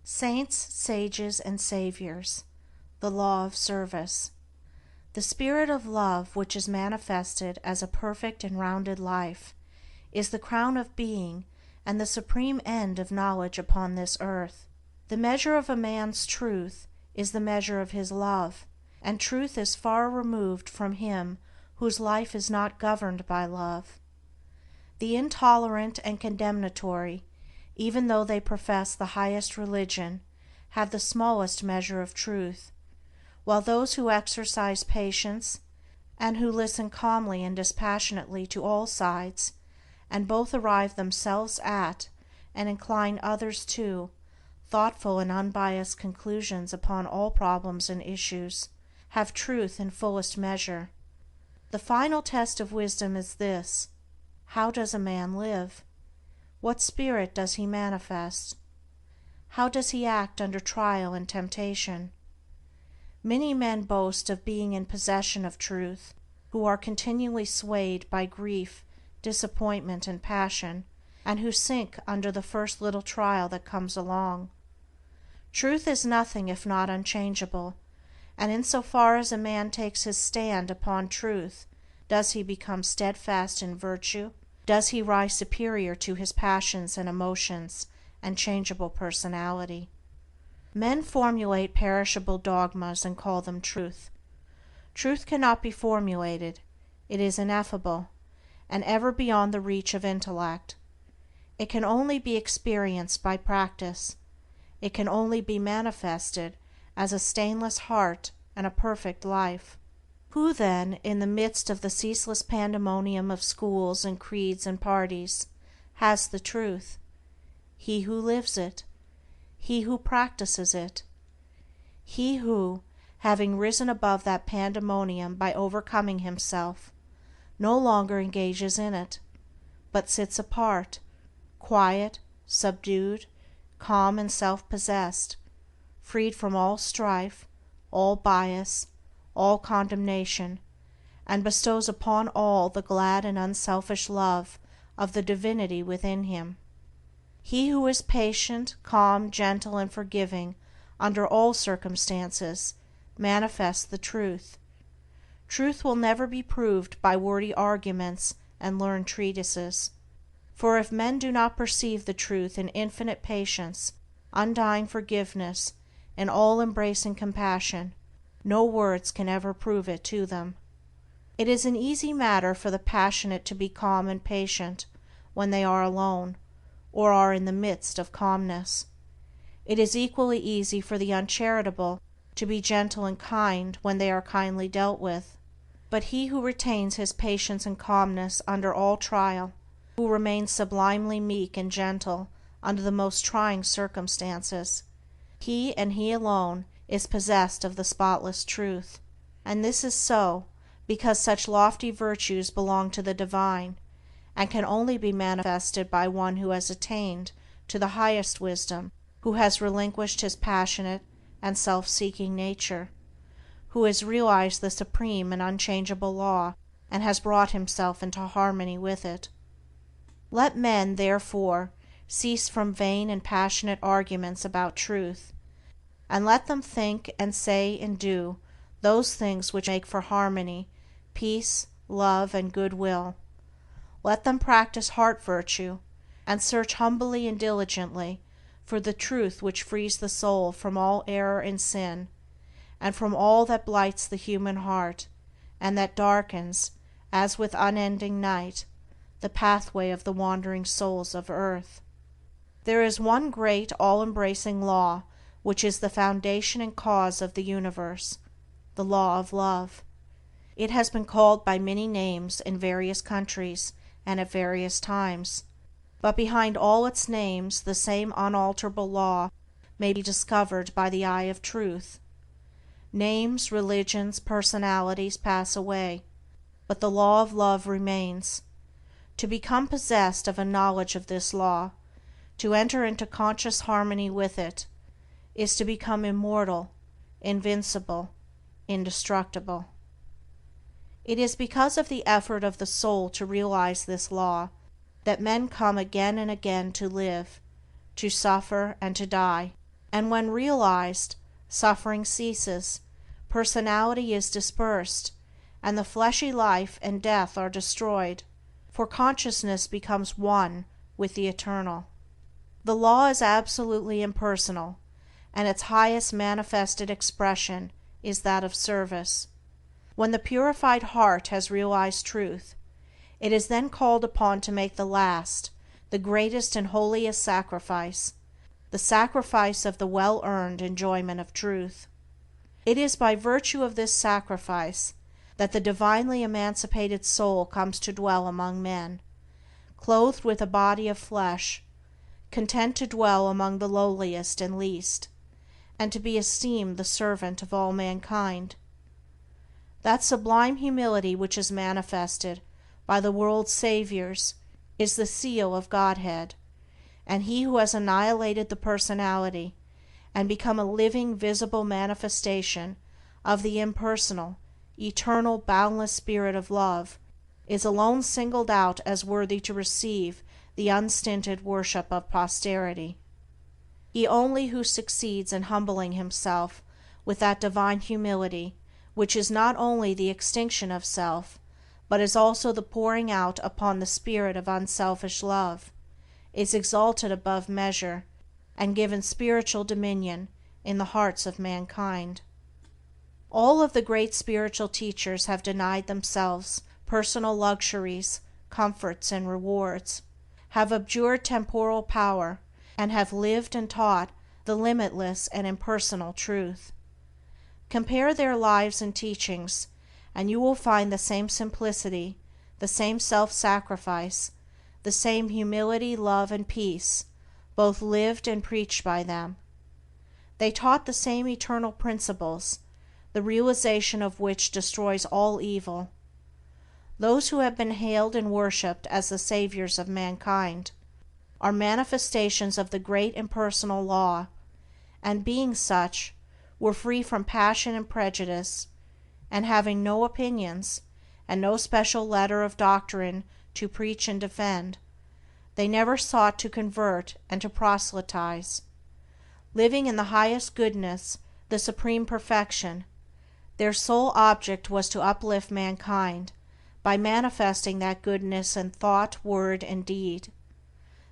Saints, sages, and saviors, the law of service. The spirit of love, which is manifested as a perfect and rounded life, is the crown of being and the supreme end of knowledge upon this earth. The measure of a man's truth is the measure of his love, and truth is far removed from him whose life is not governed by love. The intolerant and condemnatory, even though they profess the highest religion, have the smallest measure of truth, while those who exercise patience, and who listen calmly and dispassionately to all sides, and both arrive themselves at, and incline others to, thoughtful and unbiased conclusions upon all problems and issues, have truth in fullest measure. The final test of wisdom is this: how does a man live? What spirit does he manifest? How does he act under trial and temptation? Many men boast of being in possession of truth, who are continually swayed by grief, disappointment, and passion, and who sink under the first little trial that comes along. Truth is nothing if not unchangeable, and in so far as a man takes his stand upon truth, does he become steadfast in virtue, does he rise superior to his passions and emotions and changeable personality. Men formulate perishable dogmas and call them truth. Truth cannot be formulated, it is ineffable, and ever beyond the reach of intellect. It can only be experienced by practice. It can only be manifested as a stainless heart and a perfect life. Who then, in the midst of the ceaseless pandemonium of schools and creeds and parties, has the truth? He who lives it, he who practices it, he who, having risen above that pandemonium by overcoming himself, no longer engages in it, but sits apart, quiet, subdued, calm, and self-possessed, freed from all strife, all bias, all condemnation, and bestows upon all the glad and unselfish love of the divinity within him. He who is patient, calm, gentle, and forgiving under all circumstances manifests the truth. Truth will never be proved by wordy arguments and learned treatises, for if men do not perceive the truth in infinite patience, undying forgiveness, and all-embracing compassion, no words can ever prove it to them. It is an easy matter for the passionate to be calm and patient when they are alone, or are in the midst of calmness. It is equally easy for the uncharitable to be gentle and kind when they are kindly dealt with. But he who retains his patience and calmness under all trial, who remains sublimely meek and gentle under the most trying circumstances, he and he alone is possessed of the spotless truth. And this is so because such lofty virtues belong to the divine, and can only be manifested by one who has attained to the highest wisdom, who has relinquished his passionate and self-seeking nature, who has realized the supreme and unchangeable law, and has brought himself into harmony with it. Let men, therefore, cease from vain and passionate arguments about truth, and let them think and say and do those things which make for harmony, peace, love, and goodwill. Let them practice heart virtue, and search humbly and diligently for the truth which frees the soul from all error and sin, and from all that blights the human heart, and that darkens, as with unending night, the pathway of the wandering souls of earth. There is one great all-embracing law which is the foundation and cause of the universe, the law of love. It has been called by many names in various countries and at various times, but behind all its names the same unalterable law may be discovered by the eye of truth. Names, religions, personalities pass away, but the law of love remains. To become possessed of a knowledge of this law, to enter into conscious harmony with it, is to become immortal, invincible, indestructible. It is because of the effort of the soul to realize this law that men come again and again to live, to suffer, and to die, and when realized, suffering ceases, personality is dispersed, and the fleshly life and death are destroyed, for consciousness becomes one with the eternal. The law is absolutely impersonal, and its highest manifested expression is that of service. When the purified heart has realized truth, it is then called upon to make the last, the greatest and holiest sacrifice, the sacrifice of the well-earned enjoyment of truth. It is by virtue of this sacrifice that the divinely emancipated soul comes to dwell among men, clothed with a body of flesh, content to dwell among the lowliest and least, and to be esteemed the servant of all mankind. That sublime humility which is manifested by the world's saviors is the seal of Godhead, and he who has annihilated the personality and become a living, visible manifestation of the impersonal, eternal, boundless Spirit of Love is alone singled out as worthy to receive the unstinted worship of posterity. He only who succeeds in humbling himself with that divine humility which is not only the extinction of self, but is also the pouring out upon the spirit of unselfish love, is exalted above measure, and given spiritual dominion in the hearts of mankind. All of the great spiritual teachers have denied themselves personal luxuries, comforts, and rewards, have abjured temporal power, and have lived and taught the limitless and impersonal truth. Compare their lives and teachings, and you will find the same simplicity, the same self-sacrifice, the same humility, love, and peace, both lived and preached by them. They taught the same eternal principles, the realization of which destroys all evil. Those who have been hailed and worshipped as the saviors of mankind are manifestations of the great impersonal law, and being such, were free from passion and prejudice, and having no opinions, and no special letter of doctrine to preach and defend, they never sought to convert and to proselytize. Living in the highest goodness, the supreme perfection, their sole object was to uplift mankind by manifesting that goodness in thought, word, and deed.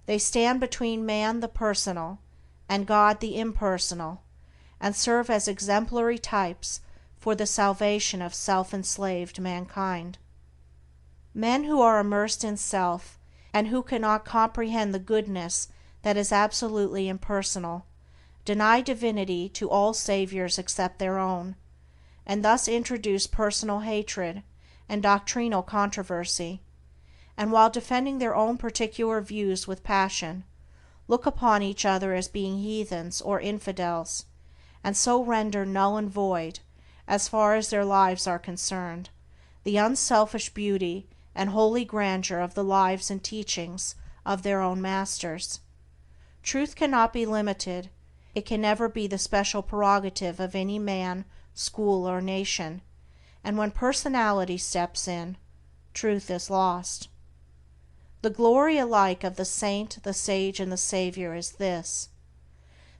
They stand between man the personal and God the impersonal, and serve as exemplary types for the salvation of self-enslaved mankind. Men who are immersed in self, and who cannot comprehend the goodness that is absolutely impersonal, deny divinity to all saviors except their own, and thus introduce personal hatred and doctrinal controversy, and while defending their own particular views with passion, look upon each other as being heathens or infidels, and so render null and void, as far as their lives are concerned, the unselfish beauty and holy grandeur of the lives and teachings of their own masters. Truth cannot be limited, it can never be the special prerogative of any man, school, or nation, and when personality steps in, truth is lost. The glory alike of the saint, the sage, and the savior is this,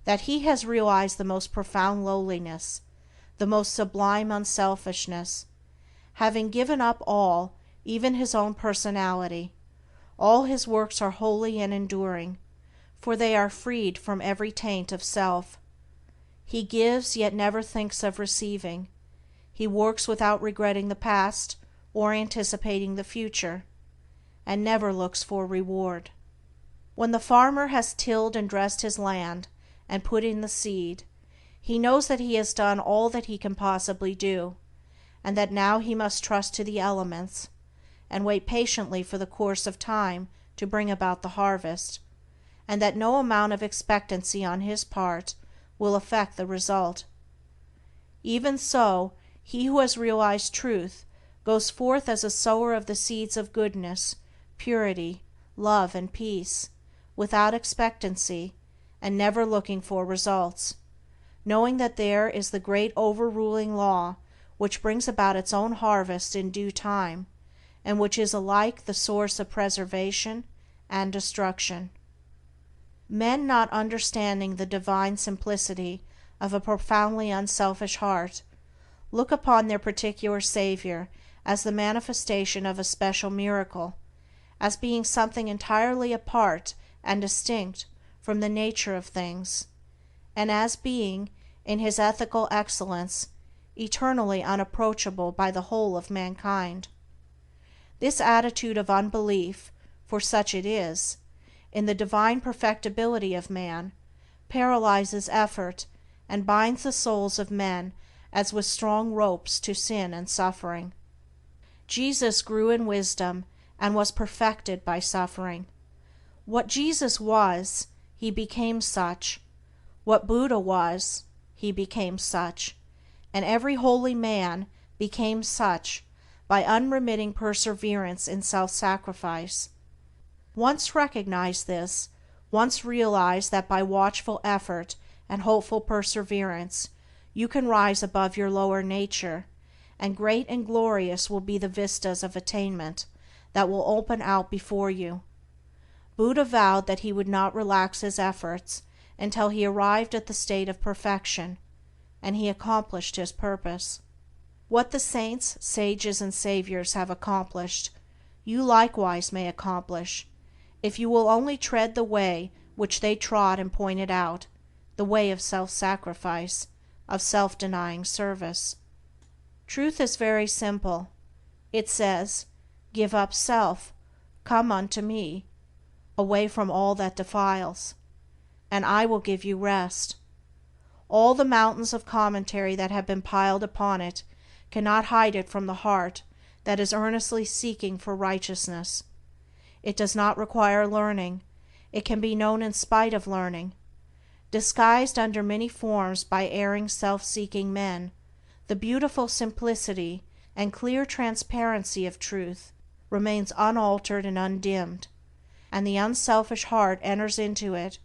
that he has realized the most profound lowliness, the most sublime unselfishness, having given up all, even his own personality. All his works are holy and enduring, for they are freed from every taint of self. He gives, yet never thinks of receiving. He works without regretting the past or anticipating the future, and never looks for reward. When the farmer has tilled and dressed his land and put in the seed, he knows that he has done all that he can possibly do, and that now he must trust to the elements, and wait patiently for the course of time to bring about the harvest, and that no amount of expectancy on his part will affect the result. Even so, he who has realized truth goes forth as a sower of the seeds of goodness, purity, love, and peace, without expectancy, and never looking for results, knowing that there is the great overruling law which brings about its own harvest in due time, and which is alike the source of preservation and destruction. Men, not understanding the divine simplicity of a profoundly unselfish heart, look upon their particular savior as the manifestation of a special miracle, as being something entirely apart and distinct from the nature of things, and as being, in his ethical excellence, eternally unapproachable by the whole of mankind. This attitude of unbelief, for such it is, in the divine perfectibility of man, paralyzes effort and binds the souls of men as with strong ropes to sin and suffering. Jesus grew in wisdom and was perfected by suffering. What Jesus was, he became such. What Buddha was, he became such. And every holy man became such by unremitting perseverance in self-sacrifice. Once recognize this, once realize that by watchful effort and hopeful perseverance you can rise above your lower nature, and great and glorious will be the vistas of attainment that will open out before you. Buddha vowed that he would not relax his efforts until he arrived at the state of perfection, and he accomplished his purpose. What the saints, sages, and saviors have accomplished, you likewise may accomplish, if you will only tread the way which they trod and pointed out, the way of self-sacrifice, of self-denying service. Truth is very simple. It says, "Give up self, come unto me, away from all that defiles, and I will give you rest." All the mountains of commentary that have been piled upon it cannot hide it from the heart that is earnestly seeking for righteousness. It does not require learning, it can be known in spite of learning. Disguised under many forms by erring self-seeking men, the beautiful simplicity and clear transparency of truth remains unaltered and undimmed, and the unselfish heart enters into it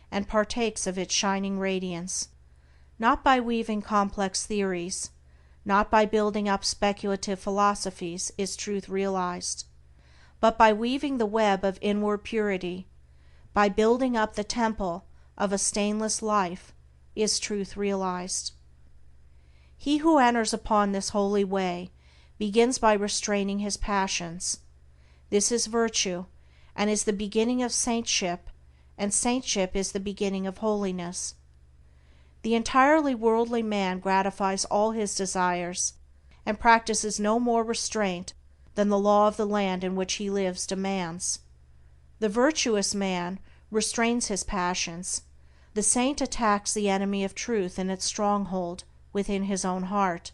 and partakes of its shining radiance. Not by weaving complex theories, not by building up speculative philosophies is truth realized, but by weaving the web of inward purity, by building up the temple of a stainless life, is truth realized. He who enters upon this holy way begins by restraining his passions. This is virtue, and is the beginning of saintship, and saintship is the beginning of holiness. The entirely worldly man gratifies all his desires, and practices no more restraint than the law of the land in which he lives demands. The virtuous man restrains his passions. The saint attacks the enemy of truth in its stronghold within his own heart,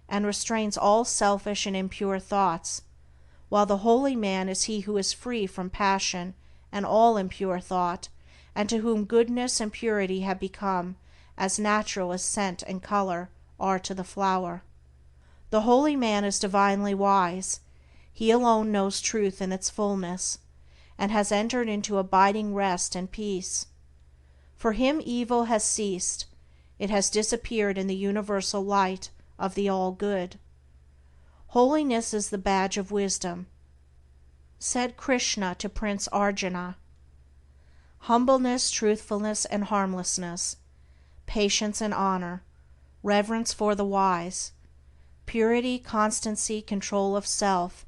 and restrains all selfish and impure thoughts, while the holy man is he who is free from passion and all impure thought, and to whom goodness and purity have become as natural as scent and color are to the flower. The holy man is divinely wise. He alone knows truth in its fullness, and has entered into abiding rest and peace. For him evil has ceased, it has disappeared in the universal light of the All-Good. Holiness is the badge of wisdom. Said Krishna to Prince Arjuna, "Humbleness, truthfulness, and harmlessness, patience and honor, reverence for the wise, purity, constancy, control of self,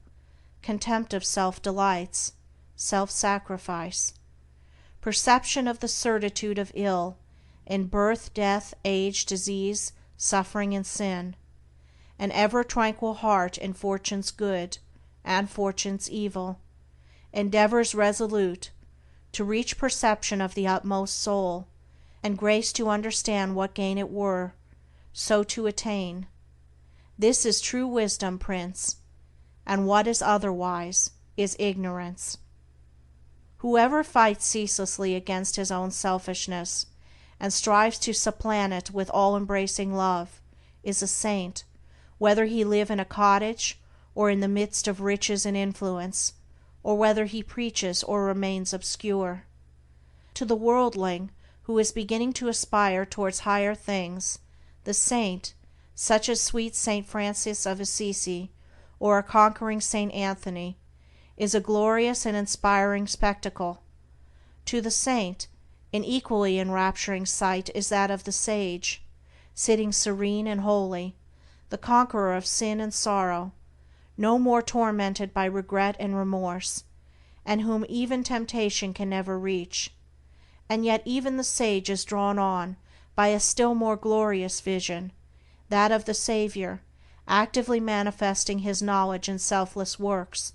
contempt of self-delights, self-sacrifice, perception of the certitude of ill in birth, death, age, disease, suffering, and sin, an ever tranquil heart in fortune's good and fortune's evil, endeavors resolute to reach perception of the utmost soul, and grace to understand what gain it were, so to attain. This is true wisdom, Prince, and what is otherwise is ignorance." Whoever fights ceaselessly against his own selfishness, and strives to supplant it with all-embracing love, is a saint, whether he live in a cottage or in the midst of riches and influence, or whether he preaches or remains obscure. To the worldling, who is beginning to aspire towards higher things, the saint, such as sweet Saint Francis of Assisi, or a conquering Saint Anthony, is a glorious and inspiring spectacle. To the saint, An equally enrapturing sight is that of the sage, sitting serene and holy, the conqueror of sin and sorrow, no more tormented by regret and remorse, and whom even temptation can never reach. And yet even the sage is drawn on by a still more glorious vision, that of the Savior, actively manifesting his knowledge in selfless works,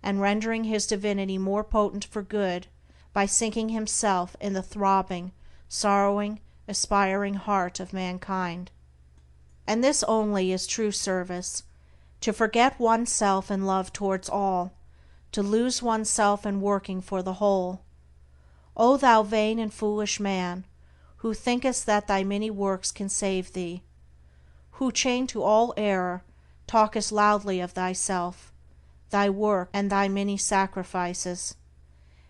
and rendering his divinity more potent for good by sinking himself in the throbbing, sorrowing, aspiring heart of mankind. And this only is true service: to forget oneself in love towards all, to lose oneself in working for the whole. O thou vain and foolish man, who thinkest that thy many works can save thee, who, chained to all error, talkest loudly of thyself, thy work, and thy many sacrifices,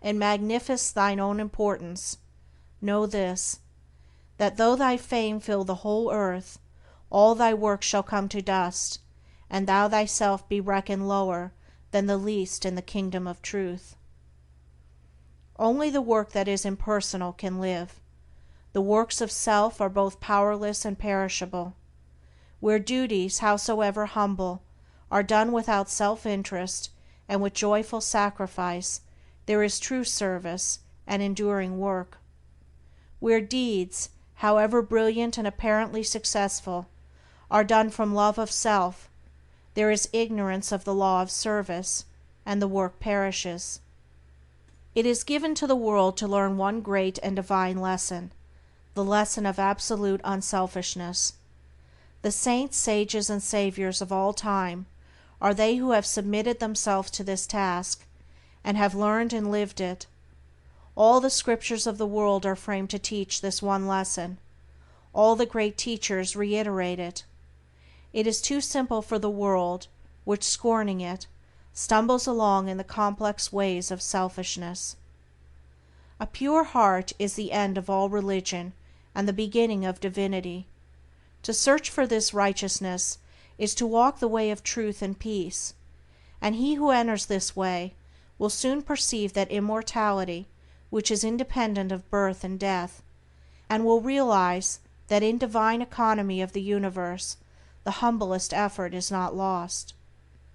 and magnifiest thine own importance, know this, that though thy fame fill the whole earth, all thy works shall come to dust, and thou thyself be reckoned lower than the least in the kingdom of truth. Only the work that is impersonal can live. The works of self are both powerless and perishable. Where duties, howsoever humble, are done without self-interest and with joyful sacrifice, there is true service and enduring work. Where deeds, however brilliant and apparently successful, are done from love of self, there is ignorance of the law of service, and the work perishes. It is given to the world to learn one great and divine lesson, the lesson of absolute unselfishness. The saints, sages, and saviors of all time are they who have submitted themselves to this task, and have learned and lived it. All the scriptures of the world are framed to teach this one lesson. All the great teachers reiterate it. It is too simple for the world, which, scorning it, stumbles along in the complex ways of selfishness. A pure heart is the end of all religion and the beginning of divinity. To search for this righteousness is to walk the way of truth and peace, and he who enters this way will soon perceive that immortality which is independent of birth and death, and will realize that in divine economy of the universe the humblest effort is not lost.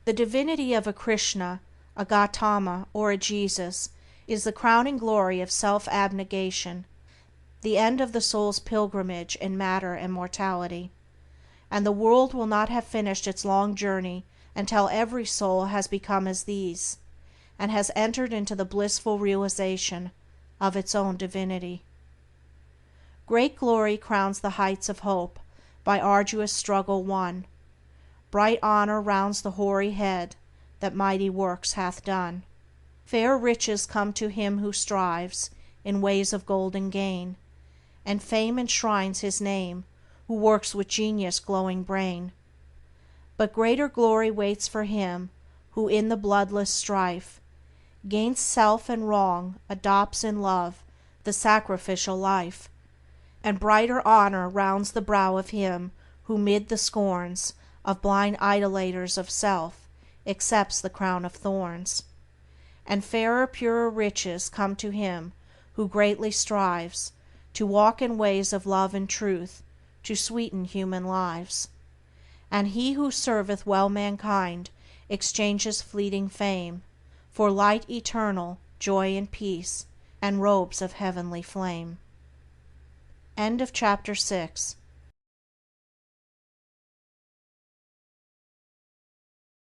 The divinity of a Krishna, a Gautama, or a Jesus is the crowning glory of self-abnegation, the end of the soul's pilgrimage in matter and mortality, and the world will not have finished its long journey until every soul has become as these, and has entered into the blissful realization of its own divinity. Great glory crowns the heights of hope, by arduous struggle won. Bright honor rounds the hoary head that mighty works hath done. Fair riches come to him who strives in ways of golden gain, and fame enshrines his name who works with genius glowing brain. But greater glory waits for him who in the bloodless strife gains self and wrong, adopts in love the sacrificial life, and brighter honor rounds the brow of him who mid the scorns of blind idolaters of self accepts the crown of thorns. And fairer, purer riches come to him who greatly strives to walk in ways of love and truth to sweeten human lives. And he who serveth well mankind exchanges fleeting fame for light eternal, joy and peace, and robes of heavenly flame. End of chapter 6.